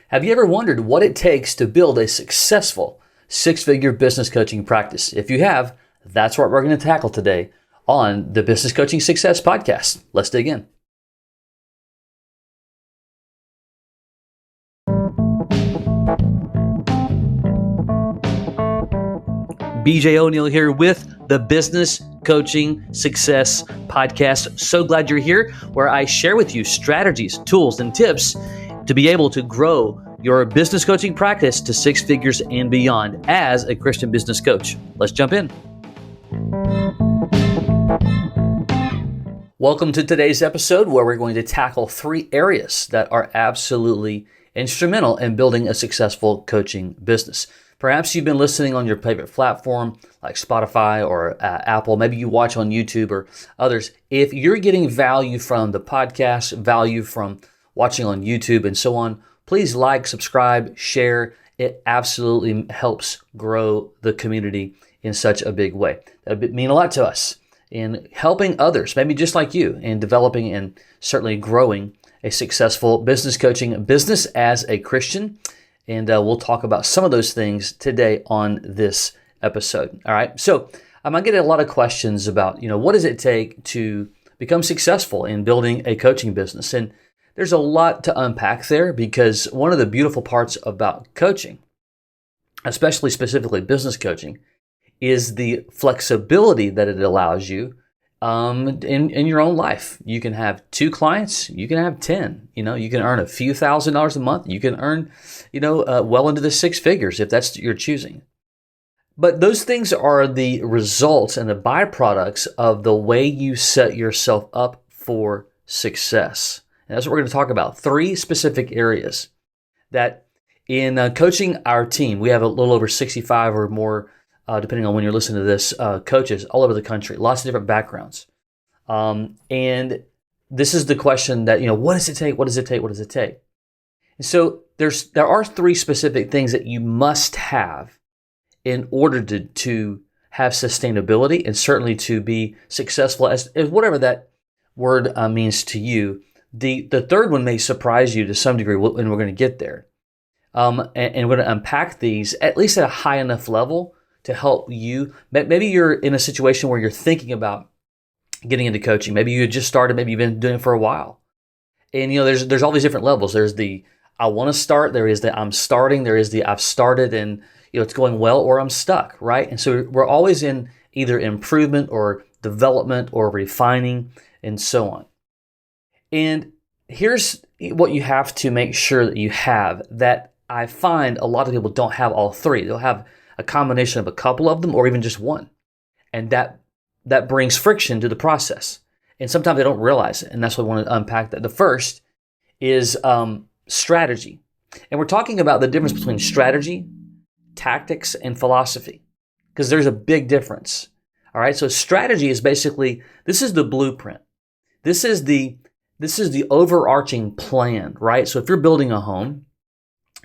Have you ever wondered what it takes to build a successful six-figure business coaching practice? If you have, that's what we're going to tackle today on the Business Coaching Success Podcast. Let's dig in. BJ O'Neill here with the Business Coaching Success Podcast. So glad you're here, where I share with you strategies, tools, and tips to be able to grow your business coaching practice to six figures and beyond as a Christian business coach. Let's jump in. Welcome to today's episode, where we're going to tackle three areas that are absolutely instrumental in building a successful coaching business. Perhaps you've been listening on your favorite platform like Spotify or Apple. Maybe you watch on YouTube or others. If you're getting value from the podcast, value from watching on YouTube and so on, please like, subscribe, share. It absolutely helps grow the community in such a big way. That would mean a lot to us in helping others, maybe just like you, in developing and certainly growing a successful business coaching business as a Christian. And we'll talk about some of those things today on this episode. All right. So I get a lot of questions about, what does it take to become successful in building a coaching business? And there's a lot to unpack there, because one of the beautiful parts about coaching, especially specifically business coaching, is the flexibility that it allows you in your own life. You can have 2 clients, you can have 10, you can earn a few $1,000s a month. You can earn, well into the 6 figures if that's your choosing. But those things are the results and the byproducts of the way you set yourself up for success. And that's what we're going to talk about. 3 specific areas that in coaching our team, we have a little over 65 or more, depending on when you're listening to this, coaches all over the country, lots of different backgrounds. And this is the question that, what does it take? What does it take? What does it take? And so there are 3 specific things that you must have in order to have sustainability and certainly to be successful as whatever that word means to you. The third one may surprise you to some degree, and we're going to get there. And we're going to unpack these at least at a high enough level to help you. Maybe you're in a situation where you're thinking about getting into coaching. Maybe you just started, maybe you've been doing it for a while. And there's all these different levels. There's the I want to start, there is the I'm starting, there is the I've started and it's going well, or I'm stuck, right? And so we're always in either improvement or development or refining and so on. And here's what you have to make sure that you have, that I find a lot of people don't have all 3. They'll have a combination of a couple of them or even just one. And that brings friction to the process. And sometimes they don't realize it. And that's why I want to unpack that. The first is strategy. And we're talking about the difference between strategy, tactics, and philosophy, because there's a big difference. All right. So strategy is basically, this is the blueprint. This is the overarching plan, right? So if you're building a home,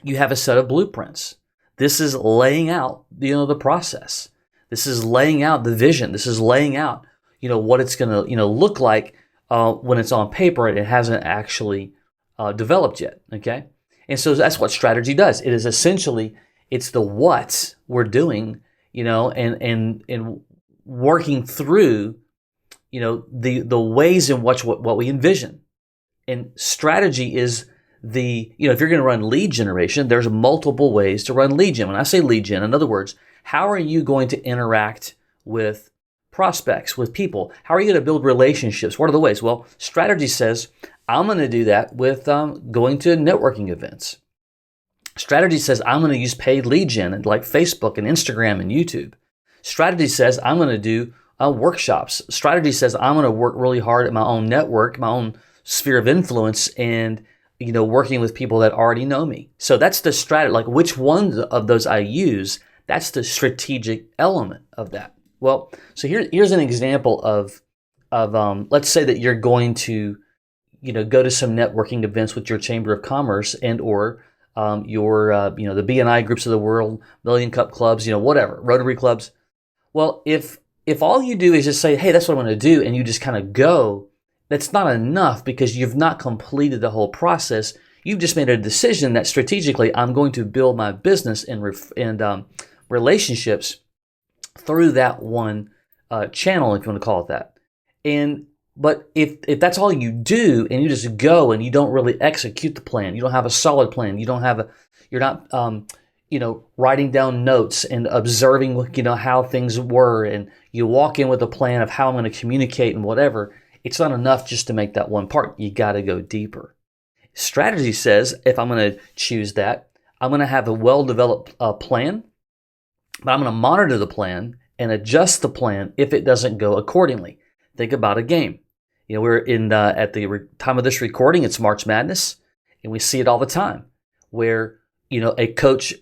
you have a set of blueprints. This is laying out, the process. This is laying out the vision. This is laying out, what it's going to, look like when it's on paper and it hasn't actually developed yet. Okay. And so that's what strategy does. It is essentially, it's the what we're doing, and working through, the ways in which what we envision. And strategy is if you're going to run lead generation, there's multiple ways to run lead gen. When I say lead gen, in other words, how are you going to interact with prospects, with people? How are you going to build relationships? What are the ways? Well, strategy says, I'm going to do that with going to networking events. Strategy says, I'm going to use paid lead gen like Facebook and Instagram and YouTube. Strategy says, I'm going to do workshops. Strategy says, I'm going to work really hard at my own network, my own sphere of influence, and working with people that already know me. So that's the strategy. Like which one of those I use, that's the strategic element of that. Well, so here's an example of let's say that you're going to go to some networking events with your Chamber of Commerce and or your the B&I groups of the world, Million Cup clubs, whatever, Rotary clubs. Well, if all you do is just say, hey, that's what I'm going to do, and you just kind of go, that's not enough, because you've not completed the whole process. You've just made a decision that strategically I'm going to build my business and relationships through that one channel, if you want to call it that. But if that's all you do and you just go and you don't really execute the plan, you don't have a solid plan, you're not writing down notes and observing how things were, and you walk in with a plan of how I'm going to communicate and whatever, it's not enough just to make that one part. You got to go deeper. Strategy says if I'm going to choose that, I'm going to have a well-developed plan, but I'm going to monitor the plan and adjust the plan if it doesn't go accordingly. Think about a game. We're at the time of this recording, it's March Madness, and we see it all the time where, a coach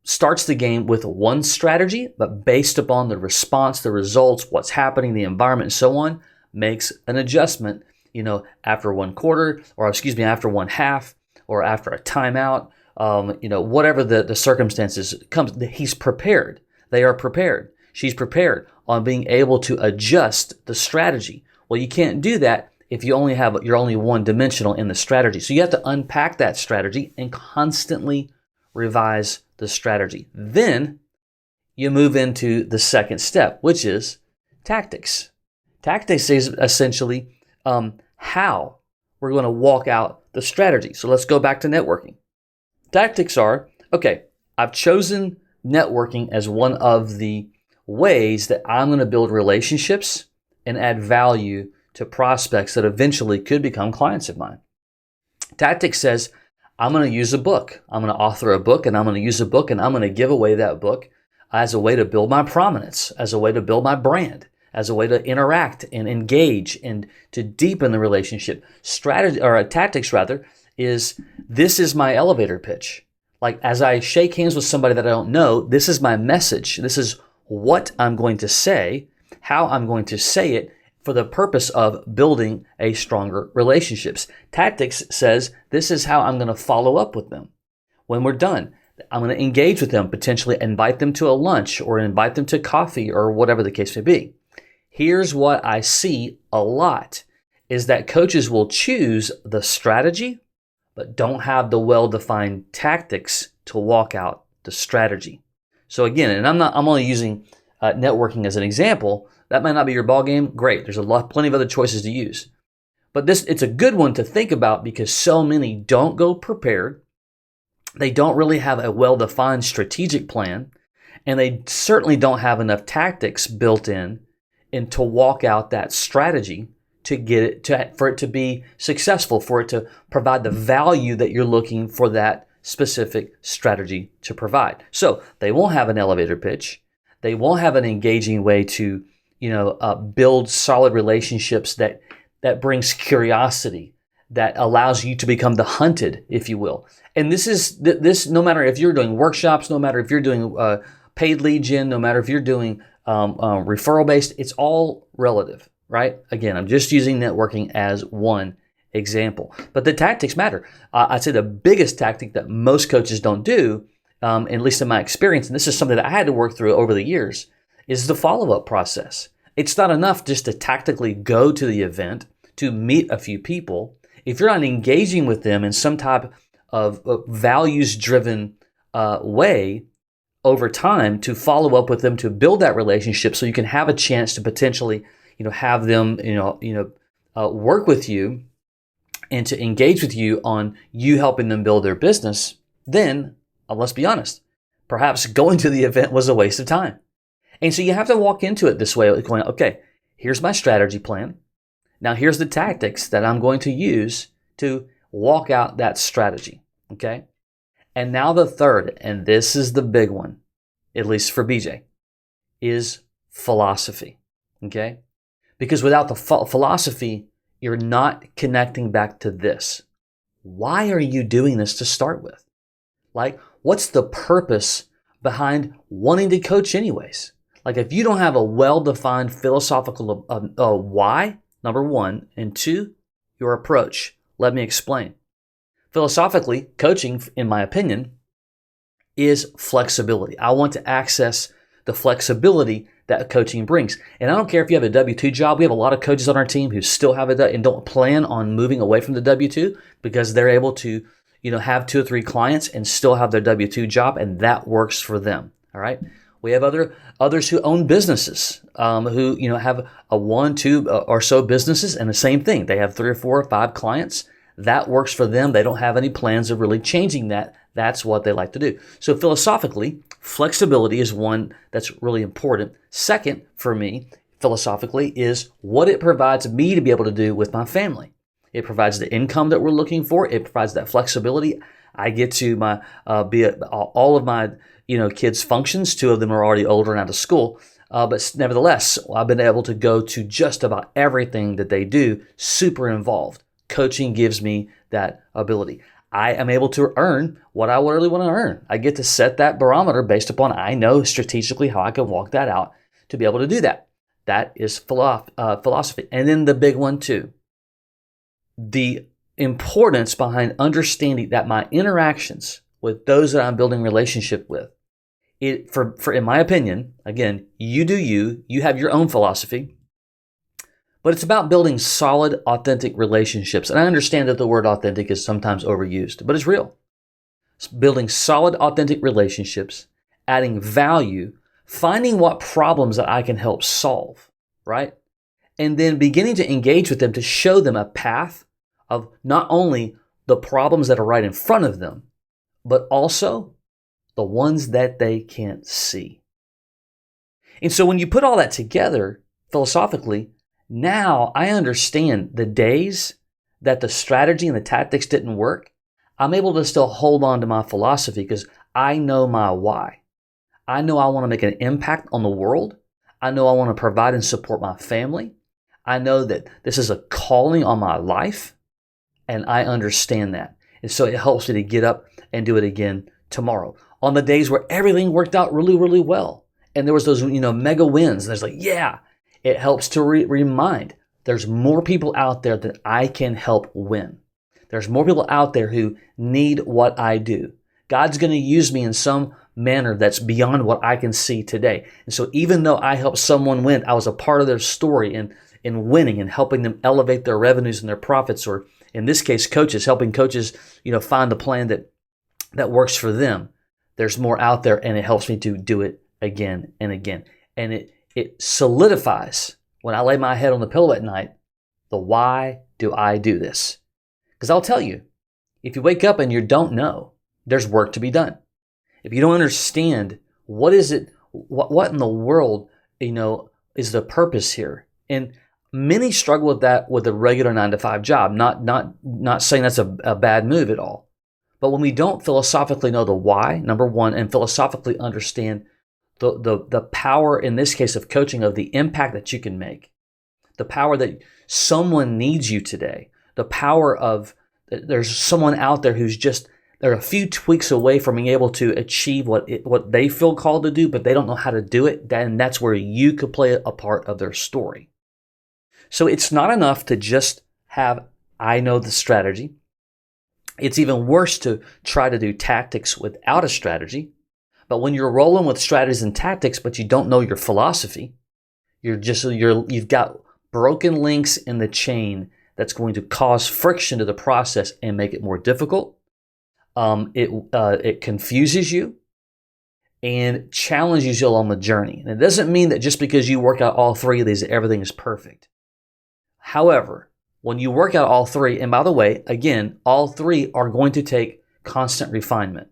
starts the game with one strategy, but based upon the response, the results, what's happening, the environment, and so on, makes an adjustment, after one quarter, or after one half, or after a timeout, whatever the circumstances comes, he's prepared. They are prepared. She's prepared on being able to adjust the strategy. Well, you can't do that if you're only one-dimensional in the strategy. So you have to unpack that strategy and constantly revise the strategy. Then you move into the second step, which is tactics. Tactics is essentially how we're going to walk out the strategy. So let's go back to networking. Tactics are, okay, I've chosen networking as one of the ways that I'm going to build relationships and add value to prospects that eventually could become clients of mine. Tactics says, I'm going to use a book. I'm going to author a book, and I'm going to use a book, and I'm going to give away that book as a way to build my prominence, as a way to build my brand, as a way to interact and engage and to deepen the relationship. Tactics is, this is my elevator pitch. Like, as I shake hands with somebody that I don't know, this is my message. This is what I'm going to say, how I'm going to say it, for the purpose of building a stronger relationships. Tactics says, this is how I'm going to follow up with them. When we're done, I'm going to engage with them, potentially invite them to a lunch or invite them to coffee or whatever the case may be. Here's what I see a lot is that coaches will choose the strategy, but don't have the well-defined tactics to walk out the strategy. So again, and I'm only using networking as an example. That might not be your ball game. Great. There's plenty of other choices to use. But it's a good one to think about because so many don't go prepared. They don't really have a well-defined strategic plan, and they certainly don't have enough tactics built in and to walk out that strategy to get it for it to be successful, for it to provide the value that you're looking for that specific strategy to provide. So they won't have an elevator pitch. They won't have an engaging way to build solid relationships that brings curiosity, that allows you to become the hunted, if you will. And this no matter if you're doing workshops, no matter if you're doing paid lead gen, no matter if you're doing referral based, it's all relative, right? Again, I'm just using networking as one example, but the tactics matter. I'd say the biggest tactic that most coaches don't do, at least in my experience, and this is something that I had to work through over the years, is the follow-up process. It's not enough just to tactically go to the event, to meet a few people. If you're not engaging with them in some type of values-driven way over time to follow up with them, to build that relationship so you can have a chance to potentially have them work with you and to engage with you on you helping them build their business, then let's be honest, perhaps going to the event was a waste of time. And so you have to walk into it this way, going, okay, here's my strategy plan. Now here's the tactics that I'm going to use to walk out that strategy, okay? And now the third, and this is the big one, at least for BJ, is philosophy, okay? Because without the philosophy, you're not connecting back to this. Why are you doing this to start with? Like, what's the purpose behind wanting to coach anyways? Like, if you don't have a well-defined philosophical why, number one, and two, your approach. Let me explain. Philosophically, coaching, in my opinion, is flexibility. I want to access the flexibility that coaching brings. And I don't care if you have a W-2 job. We have a lot of coaches on our team who still have it and don't plan on moving away from the W-2 because they're able to, have 2 or 3 clients and still have their W-2 job, and that works for them. All right. We have others who own businesses, who have a 1, 2 or so businesses, and the same thing. They have 3 or 4 or 5 clients. That works for them. They don't have any plans of really changing that. That's what they like to do. So philosophically, flexibility is one that's really important. Second, for me, philosophically, is what it provides me to be able to do with my family. It provides the income that we're looking for. It provides that flexibility. I get to be at all of my kids' functions. 2 of them are already older and out of school. But nevertheless, I've been able to go to just about everything that they do, super involved. Coaching gives me that ability. I am able to earn what I really want to earn. I get to set that barometer based upon I know strategically how I can walk that out to be able to do that. That is philosophy. And then the big one too, the importance behind understanding that my interactions with those that I'm building relationship with, for in my opinion, again, you do you have your own philosophy, but it's about building solid, authentic relationships. And I understand that the word authentic is sometimes overused, but it's real. It's building solid, authentic relationships, adding value, finding what problems that I can help solve, right? And then beginning to engage with them to show them a path of not only the problems that are right in front of them, but also the ones that they can't see. And so when you put all that together philosophically, now I understand the days that the strategy and the tactics didn't work. I'm able to still hold on to my philosophy because I know my why. I know I want to make an impact on the world. I know I want to provide and support my family. I know that this is a calling on my life, and I understand that. And so it helps me to get up and do it again tomorrow. On the days where everything worked out really, really well, and there was those mega wins, and there's like, yeah, it helps to remind there's more people out there that I can help win. There's more people out there who need what I do. God's going to use me in some manner that's beyond what I can see today. And so even though I helped someone win, I was a part of their story in winning and helping them elevate their revenues and their profits, or in this case, helping coaches, find the plan that works for them. There's more out there, and it helps me to do it again and again. And it solidifies when I lay my head on the pillow at night, the why do I do this? Because I'll tell you, if you wake up and you don't know, there's work to be done. If you don't understand what is it, what in the world, is the purpose here? And many struggle with that with a regular 9-to-5 job. Not saying that's a bad move at all. But when we don't philosophically know the why, number one, and philosophically understand the power, in this case of coaching, of the impact that you can make, the power that someone needs you today, the power of there's someone out there who's they're a few tweaks away from being able to achieve what they feel called to do, but they don't know how to do it, then that's where you could play a part of their story. So it's not enough to just have, I know the strategy. It's even worse to try to do tactics without a strategy. But when you're rolling with strategies and tactics, but you don't know your philosophy, you've got broken links in the chain that's going to cause friction to the process and make it more difficult. It confuses you and challenges you along the journey. And it doesn't mean that just because you work out all 3 of these, everything is perfect. However, when you work out all 3, and by the way, again, all 3 are going to take constant refinement.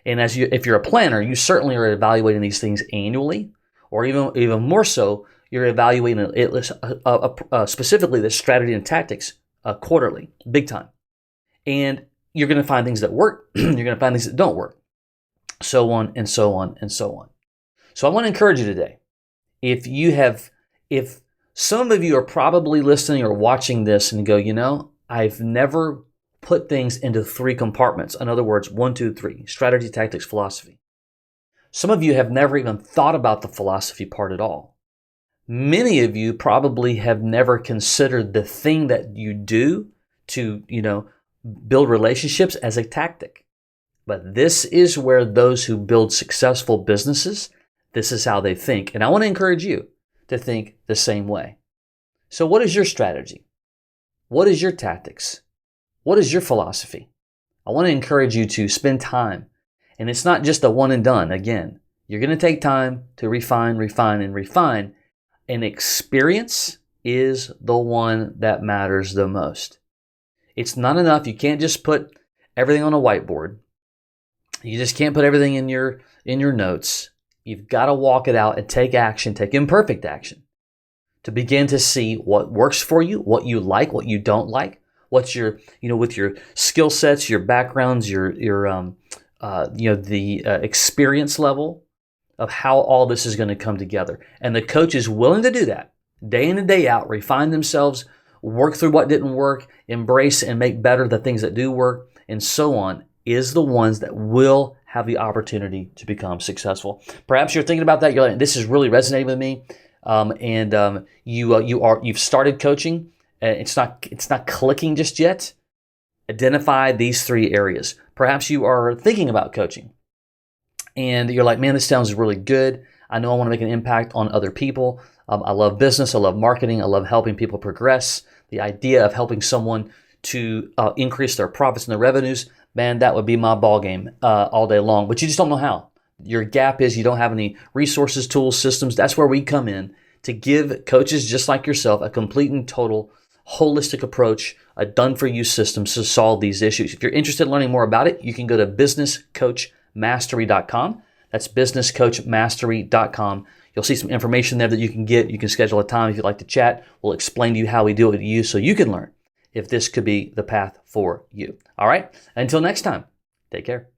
And if you're a planner, you certainly are evaluating these things annually, or even more so, you're evaluating specifically the strategy and tactics quarterly, big time. And you're going to find things that work. You're going to find things that don't work, so on and so on and so on. So I want to encourage you today. If some of you are probably listening or watching this and go, I've never put things into 3 compartments. In other words, 1, 2, 3, strategy, tactics, philosophy. Some of you have never even thought about the philosophy part at all. Many of you probably have never considered the thing that you do to, build relationships as a tactic. But this is where those who build successful businesses, This is how they think. And I want to encourage you to think the same way. So what is your strategy? What is your tactics? What is your philosophy? I want to encourage you to spend time. And it's not just a one and done. Again, you're going to take time to refine, and refine. And experience is the one that matters the most. It's not enough. You can't just put everything on a whiteboard. You just can't put everything in your notes. You've got to walk it out and take action, take imperfect action to begin to see what works for you, what you like, what you don't like, what's your, with your skill sets, your backgrounds, your experience level of how all this is going to come together. And the coach is willing to do that day in and day out, refine themselves, work through what didn't work, embrace and make better the things that do work, and so on, is the ones that will have the opportunity to become successful. Perhaps you're thinking about that. You're like, this is really resonating with me. You've started coaching. It's not clicking just yet. Identify these 3 areas. Perhaps you are thinking about coaching and you're like, man, this sounds really good. I know I want to make an impact on other people. I love business. I love marketing. I love helping people progress. The idea of helping someone to increase their profits and their revenues, man, that would be my ball game all day long. But you just don't know how. Your gap is you don't have any resources, tools, systems. That's where we come in to give coaches just like yourself a complete and total holistic approach, a done-for-you system to solve these issues. If you're interested in learning more about it, you can go to businesscoachmastery.com. That's businesscoachmastery.com. You'll see some information there that you can get. You can schedule a time if you'd like to chat. We'll explain to you how we do it with you so you can learn if this could be the path for you. All right? Until next time, take care.